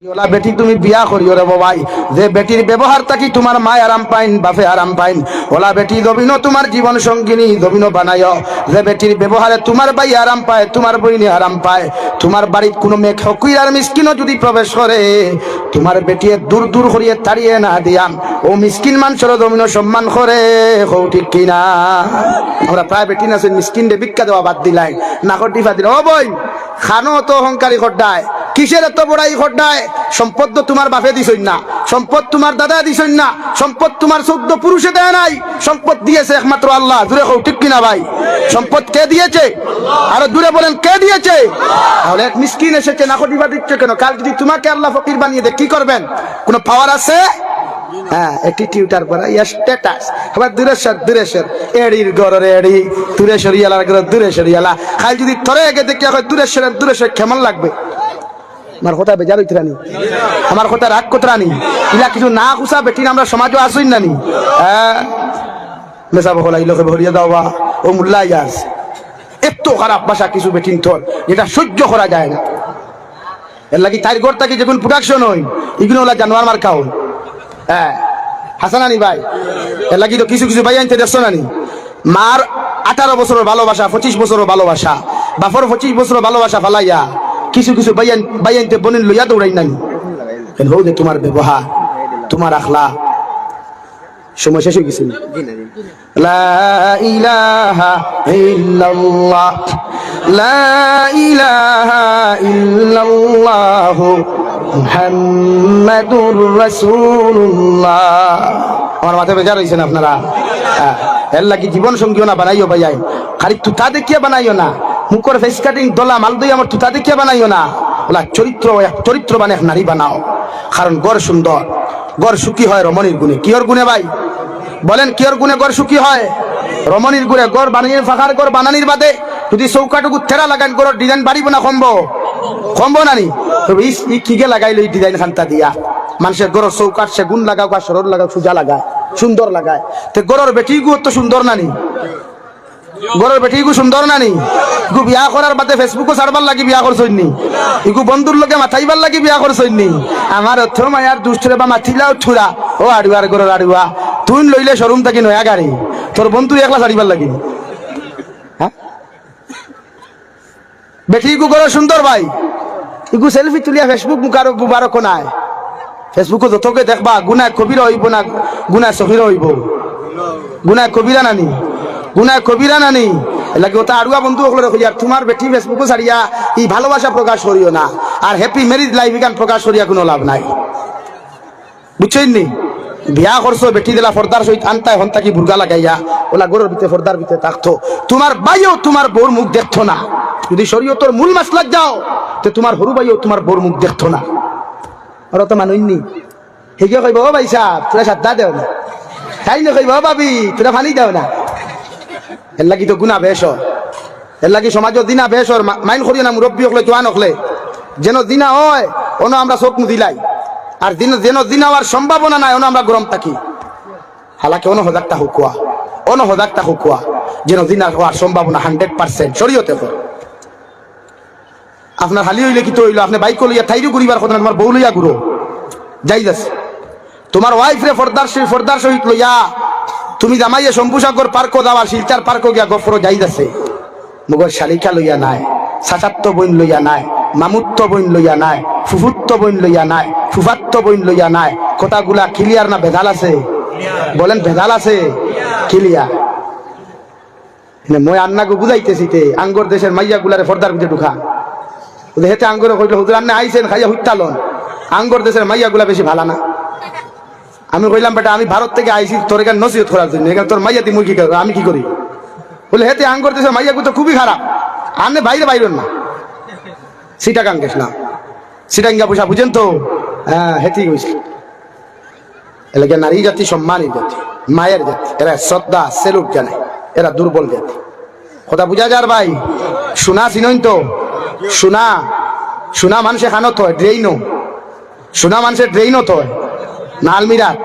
OLA বেটি তুমি বিয়া করিও রে বাবাই, যে বেটির ব্যবহার থাকি তোমার মায় আরাম পাইন, বাপে আরাম পাইন, ওলা বেটি দবিন তোমার জীবন সঙ্গিনী দবিন বানায়। যে বেটির ব্যবহারে তোমার ভাই আরাম পায়, তোমার বইনে আরাম পায়, তোমার বাড়ির কোনো মেয়ে ফকির আর মিসকিনও যদি প্রবেশ করে, তোমার বেটিয়ে দূর দূর করিয়ে তাড়িয়ে না দিয়াম ও মিসকিন মানুষের দমিন সম্মান করে। হৌ ঠিক কিনা? আমরা প্রায় বেটি না মিসকিন রে ভিক্ষা দেওয়া বাদ দিলাই, না কটিফা দিল। ও বই খানো তো অহংকারী খড্ডায়, কিসের এত বড়াই খড্ডায়? সম্পদ তো তোমার বাপে দিছই না, সম্পদ তোমার দাদা দিছই না, সম্পদ তোমার 14 পুরুষে দেয় নাই, সম্পদ দিয়েছে একমাত্র আল্লাহ। দূরে হও ঠিক কিনা ভাই? সম্পদ কে দিয়েছে? আরো দূরে বলেন কে দিয়েছে? তাহলে এক মিসকিন এসেছে না কটিফা দিচ্ছে কেন? কাল যদি তোমাকে আল্লাহ ফকির বানিয়ে দেয় কি করবেন? কোনো পাওয়ার আছে? হ্যাঁ, অ্যাটিটিউডার পরে স্ট্যাটাস। আবার দূরেশ্বর এড়ির গড়ের এড়ি, দূরেশ্বরিয়ালার গড় দূরেশ্বরিয়ালা। খাই যদি থরে আগে দেখি দূরেশ্বর কেমন লাগবে? আমার কথা বেজার হইতে রানি, আমার কথা রাগ করতে রানি, ইলা কিছু না খুশা বেটিন আমরা সমাজও আসুন নানি। হ্যাঁ, মেসা বহলা ইলোকে ভরিয়ে দাওয়া ও মুল্লা ইয়াস। এত খারাপ ভাষা কিছু বেটিন তোর, যেটা সহ্য করা যায় না। এর লাগি তাই ঘর থাকি যখন প্রোডাকশন হই, এগুলো ওলা জানোয়ার মার খাও। হ্যাঁ, হাসানানি ভাই, এর লাগি তো কিছু ভাই আনতে দেখছো নানি। মার 18 বছরের ভালোবাসা, 25 বছরের ভালোবাসা, বাপর 25 বছরের ভালোবাসা ফালাইয়া কিছু বাই আনতে বনিন লইয়া দৌড়াই নানি। হৌ যে তোমার ব্যবহার, তোমার আখলা। সময় শেষ হয়ে গেছে। লা ইলাহা ইল্লাল্লাহ, লা ইলাহা ইল্লাল্লাহ মুহাম্মাদুর রাসূলুল্লাহ। আমার মাথায় বেজার হইছেন আপনারা? এর লাগি জীবন সঙ্গীও না বানাইও ভাইয়াই, খালি তুতা দেখিয়ে বানাইও না, মুখর ফেস কাটিং দলা মাল দই আমার তুতা দেখিয়ে বানাইও না। ওলা চরিত্রবান এক নারী বানাও। কারণ গড় সুন্দর, গড় সুখী হয় রমণীর গুণে। কিয়র গুণে ভাই বলেন? কিয়র গুণে গড় সুখী হয়? রমণীর গুণে। গড় বানিয়ে ফাঁকার গড় বানানির বাদে যদি চৌকাটুকু থেরা লাগান গড়ের ডিজাইন বাড়িব না কমবো নানি? তবে ই কিগে লাগাইলো এই ডিজাইন খান্তা দিয়া? মানুষের গড়ের চৌকাট সে গুণ লাগাও বা সরল লাগাও, সোজা লাগায়, সুন্দর লাগায়। তো গড়ের বেটিগু তো সুন্দর নানি? গড়ের বেটিগু সুন্দর নানি? ইগু বিয়া করার বাদে ফেসবুকও ছাড়বার লাগি বিয়া করছইনি, ইগু বন্ধুর লোকে মাথাইবার লাগি বিয়া করছইনি। আমার অর্থ মায়ার দুষ্টরে বা মাথিলাও থুরা ও আড়ুয়ার গড়ের আড়ুয়া, তুই লইলে শোরুম থাকি নয়া গাড়ি, তোর বন্ধু একলা ছাড়িবার লাগি। হ্যাঁ, বেটিগু গড়ের সুন্দর ভাই, ইগু সেলফি তুলিয়া ফেসবুক মুখারক মুবারক নাই। ফেসবুকে যতকে দেখবা গুনায় কবিরা হইব না গুনায় সহিরা হইব? গুনায় কবিরা নানি, গুনায় কবিরা নানি। লাগে ওটা আড়ুয়া বন্ধু ওগুলো রেখে আর তোমার বেটি ফেসবুকে ছাড়িয়া এই ভালোবাসা প্রকাশ করিও না, আর হ্যাপি ম্যারিজ লাইফ এখান প্রকাশ করিয়া কোনো লাভ নাই। বুঝছেন নি? বিয়া করছো বেটি দিলা ফর্দার সহিত আনতায় হন্তা কি বুর্গা লাগাইয়া ওলা গরুর ভিতরে ফর্দার ভিতরে থাকতো। তোমার ভাইও তোমার বউর মুখ দেখতো না। যদি শরীয়তের মূল মাসলাক যাও তো তোমার হরু ভাইও তোমার বউর মুখ দেখতো না। ওরা তো মানুষনি হেগে কইব ও ভাই সাহ তোরা সাদ্দা দেও না, তাই না কইব ভাবি তোরা ফানি দেও না। এর লাগি তো গুণা বেশ, এর লাগি সমাজের দিনা বেশ মাইন করিও না। মুরব্বী হলে জোয়ান হলে যেন দিনা হয় অন আমরা চোখ মুদিলাই, আর যেন দিনা হওয়ার সম্ভাবনা নাই অন আমরা গরম থাকি। হালাকি অনহজাকটা হুকুয়া যেন দিনা হওয়ার সম্ভাবনা 100% শরীয়তে। আপনার হালি হইলে কি তো হইলো? আপনি বাইক লইয়া থাইরু ঘুরিবার কথা, তোমার বউ লইয়া ঘুরো যাই যাচ্ছে। তোমার ওয়াইফ রে ফর্দার সহিত লইয়া তুমি জামাইয়ে শম্ভুসাগর পার্কও যাওয়া, শিলচার পার্কও গিয়া গফরও যাই যাচ্ছে। মগর শালিকা লইয়া নাই, চাচাত্ব বইন লইয়া নাই, মামুত্ব বইন লইয়া নাই, ফুফুত্ব বইন লইয়া নাই, ফুফাত্ব বইন লইয়া নাই। কথাগুলা ক্লিয়ার না ভেজাল আছে? বলেন ভেজাল আছে? ক্লিয়ার। মই আন্নাকে বুঝাইতেছি তে আঙ্গর দেশের মাইয়া গুলারে ফর্দার ভিতরে ঢুকা হেতে আঙ্গরে কইল হুজুর আপনি আইছেন খাইয়া হুইতালন, আঙ্গর দেশের মাইয়া গুলা বেশি ভালো না। আমি কইলাম বেটা আমি ভারত থেকে আইছি তোর এখানে নসিহত করার জন্য, এখানে তোর মাইয়া তুই মুই কি করবো, আমি কি করি? বলে হেতে আঙ্গর দেশের মাইয়া গুলো তো খুবই খারাপ, আপনি বাইরেন না। সিটাগাং গেছ না, সিটাঙ্গা পয়সা বুঝেন তো? হ্যাঁ, হেতেই গেছিল। এলাকা নারী জাতি সম্মানী জাতি, মায়ের জাতি, এরা শ্রদ্ধা সেলুট জানে, এরা দুর্বল জাতি। কথা বুঝা যার ভাই? সোনা চিনইন তো? সোনা মানুষের খানত হয় ড্রেইনও, সোনা মানুষের ড্রেইনত হয় না আলমিরাত?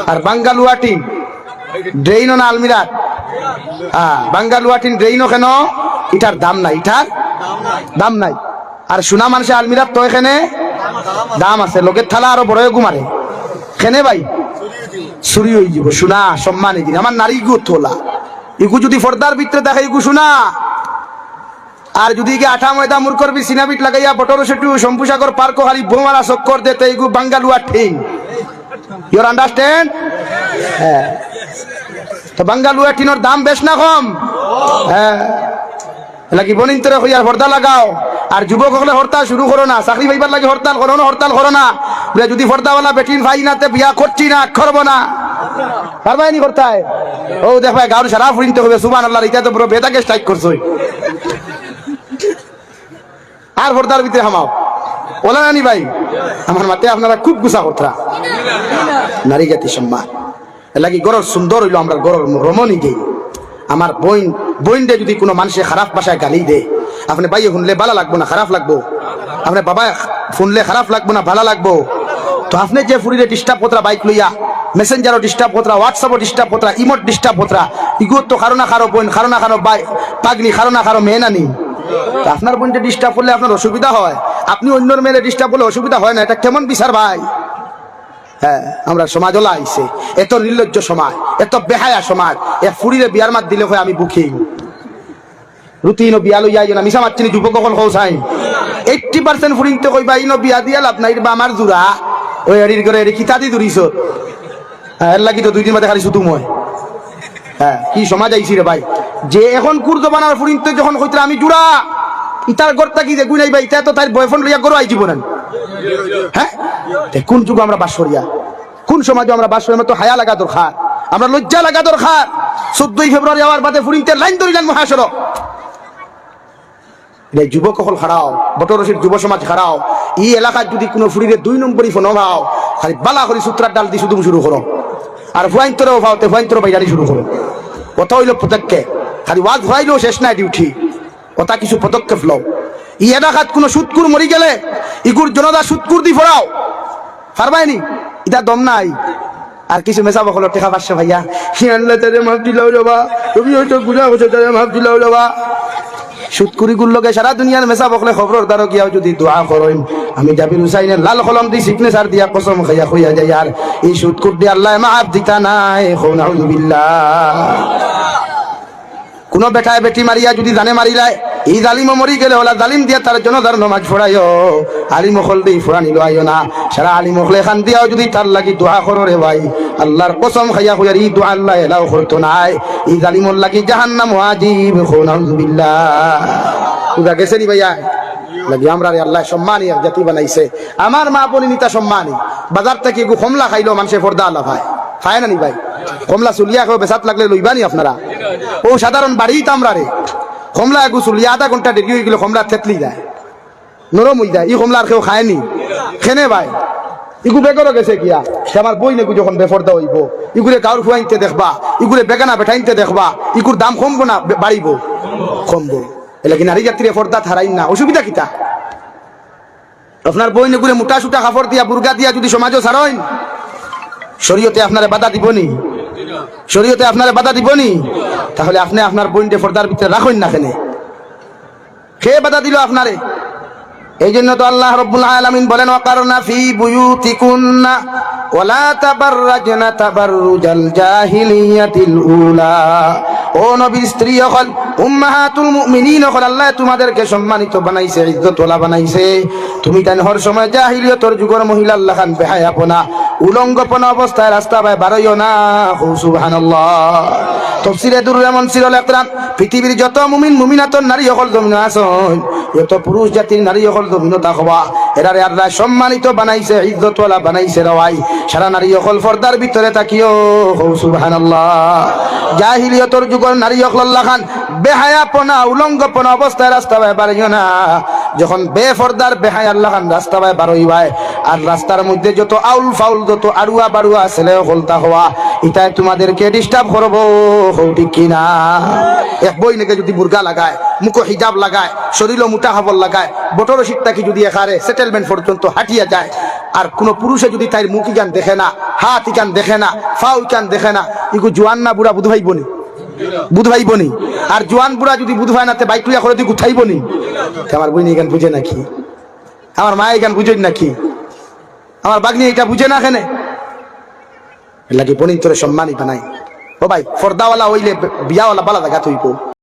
আর বাঙ্গালুয়াটিন ড্রেইনও না আলমিরাত? হ্যাঁ, বাঙ্গালুয়াটিন ড্রেইনও কেন? এটার দাম নাই, এটার দাম নাই। আর সোনা মানুষের আলমিরাত তো এখানে দাম আছে লোকের থালা আরো বড় গুমারে কেনে ভাই চুরি হয়ে যাব শোনা সম্মান দিন আমার নারী গু তোলা ইগু যদি ফর্দার ভিতরে দেখে ইগু শোনা আর যদি কি আঠা ময়দা মুর করবি সিনাবিট লাগাইয়া বটর সেটু শম্পুসাগর পার্ক খালি বোমারা চক্কর দেতে ইগু বাঙ্গালুয়া ঠিক ইউর আন্ডারস্ট্যান্ড হ্যাঁ তো বাঙ্গালুয়া টিনোর দাম বেশ না কম হ্যাঁ লাগি বনিন তোরে হইয়ার হরতাল লাগাও আর যুবক হলে হরতাল শুরু করো না চাকরি পাইবার লাগে হরতাল করো না হরতাল করো না বলে যদি ফর্দাওয়ালা বেটিন ভাই নাতে বিয়া করছি না করবো না পারবাই নি করতায় ও দেখ ভাই গাড়ি সারা ফুরিনতে হবে সুবহানাল্লাহ এটা তো পুরো বেদাকে স্ট্রাইক করছো আর হরতাল ভিতরে হামাও ওলা নানি ভাই আমার মাতে আপনারা খুব গুছা কথা নারী জাতি সম্মান লাগি গরর সুন্দর হইলো আমরা গরর রমণী দেই আমার বইনটা যদি কোনো মানুষে খারাপ ভাষায় গালি দেয় আপনি ভাই শুনলে ভালো লাগবো না খারাপ লাগবো আপনার বাবা শুনলে খারাপ লাগবো না ভালো লাগবো তো আপনি যে ফুরিলে ডিস্টার্ব পত্রা বাইক লইয়া মেসেঞ্জারও ডিস্টার্ব পত্রা হোয়াটসঅ্যাপও ডিস্টার্ব পত্রা ইমোট ডিস্টার্ব পত্রা ইগুর তো কারো না কারো বোন কারো না কারো বাই পাগনি কারো না কারো মেয়ে নানি আপনার বোনটা ডিস্টার্ব করলে আপনার অসুবিধা হয় আপনি অন্যর মেয়ে ডিস্টার্ব করলে অসুবিধা হয় না এটা কেমন বিচার ভাই হ্যাঁ আমরা সমাজ ওলা আইছে এত নির্লজ্জ সমাজ এত বেহায়া সমাজ এ ফুরিলে বিয়ার মাত দিলে হয় আমি বুকি রুটিন বিয়া লইয়া না মিশা মারছিনি যুবক সকল কৌসাই 80% ফুরিনতে কইবা ইনো বিয়া দিয়া লাভ নাই বা আমার জোড়া ওই এডির করে এডি কিতা দি দূরিছ এর লাগি তো 2 দিন বাদে খালি শুধু মই হ্যাঁ কি সমাজ আইছি রে ভাই যে এখন কুর্দ বানার ফুরিনতে যখন কইতরা আমি জোড়া ইতার গরতা কি যে গুনাই ভাই তা তো তার বয়ফ্রেন্ড লইয়া গরো আইছি বলেন হ্যাঁ কোন যুগ আমরা বাস করিয়া কোন সমাজে আমরা বাস করি তো হায়া লাগা দরকার আমরা লজ্জা লাগা দরকার 14 ফেব্রুয়ারি আবার বাদে ফুরিনতে লাইন ধরিলেন মহাসড়ক এই যুবক সকল খাড়াও বটরসির যুব সমাজ খাড়াও এই এলাকায় যদি কোনো ফুরিরে 2 নম্বরই ফোন ভাও খালি বালা করে সূত্রার ডাল দিয়ে শুরু করো আর ভয়ন্তরও ভাওতে ভয়ন্তর বাইরানি শুরু করো কত হইল পদক্ষেপ খালি ওয়াজ ভাইলেও শেষ নাই ডিউটি কথা কিছু পদক্ষেপ লও এই এলাকাত কোনো সুৎকুর মরি গেলে ইগুর জনতা সুৎকুর দি ফরাও পারবাইনি এটা দম নাই আর কিছু মেসা বকল টেকা পাচ্ছে ভাইয়া আল্লাহ তারে মাফ দিলাও যাবা তুমি হয়তো গুনাহ করছো তারে মাফ দিলাও যাবা সুৎকুরি গুলোকে সারা দুনিয়ার মেসা বকলে খবর দারো গিয়াও যদি দোয়া করইন আমি জাবির হুসাইনের লাল কলম দি সিগনেচার দিয়া কসম খাইয়া কইয়া যাই আর এই সুৎকুর দি আল্লাহ মাফ দিতা নাই নাউযু বিল্লাহ কোন বেটায় বেটি মারিয়া যদি জানে মারিলায় এই জালিম মরি গেলে ওলা জালিম দিয়া তার জন্য তার নামাজ পড়াইও আলিম হল দি ফুরানি লইও না সারা আলিম হলে খান দিয়াও যদি তার লাগি দোয়া করো রে ভাই আল্লাহর কসম খাইয়া কইয়া এই দোয়া আল্লাহ এলাও করতো নাই এই জালিমর লাগি জাহান্নাম ওয়াজিব নাউযু বিল্লাহ বুঝা গেছে নি ভাইয়া লাগি আমরা আল্লাহ সম্মানী জাতি বানাইছে আমার মা বলি নিতা সম্মানী বাজার থেকে গু কমলা খাইলো মানুষে পর্দা আল্লাহ ভাই খায় না নি ভাই কমলা চুলিয়া খাও বেসাত লাগলে লইবানি আপনারা ও সাধারণ বাড়ি তামরা রে কমলা এগু চুলিয়া আধা ঘন্টা দেরি হয়ে গেলে কমলা থেতলি যায় নরম হয়ে যায় ই কমলার কেউ খায়নি খেনে ভাই ইগু বেগরও গেছে গিয়া আমার বই নেগু যখন বেফর্দা হইব ইগুরে কাউর খুয়াইতে দেখবা ইগুরে বেগানা বেঠাইতে দেখবা ইগুর দাম কমবো না বাড়িব কমবো এলে কি নারী যাত্রী ফর্দা হারাই না অসুবিধা কিতা আপনার বই নেগুরে মোটা সুটা কাপড় দিয়া বুর্গা দিয়া যদি সমাজও ছাড়েন শরীয়তে আপনারে বাধা দিবনি শরীয়তে আপনারে বাধা দিবনি তাহলে আপনি আপনার বইনটে পর্দার ভিতরে রাখেন না কেন কে বাধা দিল আপনারে এই জন্য তো আল্লাহ রাব্বুল আলামিন বলেন ওয়াকারনা ফি বুয়ুতিকুন্না ওয়ালা তাবাররাজনা তাবাররুজাল জাহিলিয়াতিল উলা ও নবীর স্ত্রী হল উম্মাহাতুল মুমিনিন হল আল্লাহ তোমাদেরকে সম্মানিত বানাইছে ইজ্জতওয়ালা বানাইছে তুমি তাই হর সময় জাহিলিয়তর যুগের মহিলা আল্লাহ খান বেহায়াপনা উলঙ্গপনা অবস্থায় রাস্তা বাই বারইও না সুবহানাল্লাহ তাফসীরে দুরুল মানসিরুল ইকরাম পৃথিবীর যত মুমিন মুমিনাতর নারী হল জমিন আছেন যত পুরুষ জাতির নারী হল জমিন তাকওয়া এরারে আল্লাহ সম্মানিত বানাইছে ইজ্জতওয়ালা বানাইছে রাওয়াই সারা নারী হল পর্দার ভিতরে তাকিও সুবহানাল্লাহ জাহিলিয়তর যুগের নারী হল আল্লাহ খান বেহায়াপনা উলঙ্গপনা অবস্থায় রাস্তা বাই বারইও না যখন বেফরদার বেহায়া আল্লাহ খান রাস্তা বাই বারই ভাই আর রাস্তার মধ্যে যত আউল ফাউল যত আড়ুয়া বাড়ুয়া ছেলে হলতা হওয়া এটাই তোমাদেরকে ডিস্টার্ব করবো ঠিক কিনা এক বই নাকি যদি বুর্গা লাগায় মুখো হিজাব লাগায় শরীরও মোটা হাবল লাগায় বটর শীতটাকে যদি এখানে সেটেলমেন্ট পর্যন্ত হাঁটিয়া যায় আর কোন পুরুষে যদি তাই মুখ ইকান দেখে না হাত ইকান দেখে না ফাউ ইকান দেখে না ইগু জোয়ান না বুড়া বুধ ভাইবনি বুধভাইবনি আর জোয়ান বুড়া যদি বুধ ভাই নাতে বাইক লইয়া করে তুই গুথাইবনি আমার বই এখান বুঝে নাকি আমার মা এখান বুঝেন নাকি আমার বাগনি এটা বুঝে না কেনে লাগি বনিন তোরে সম্মানই বানাই ও ভাই ফর্দাওয়ালা হইলে বিয়াওয়ালা বালা দেখা তুই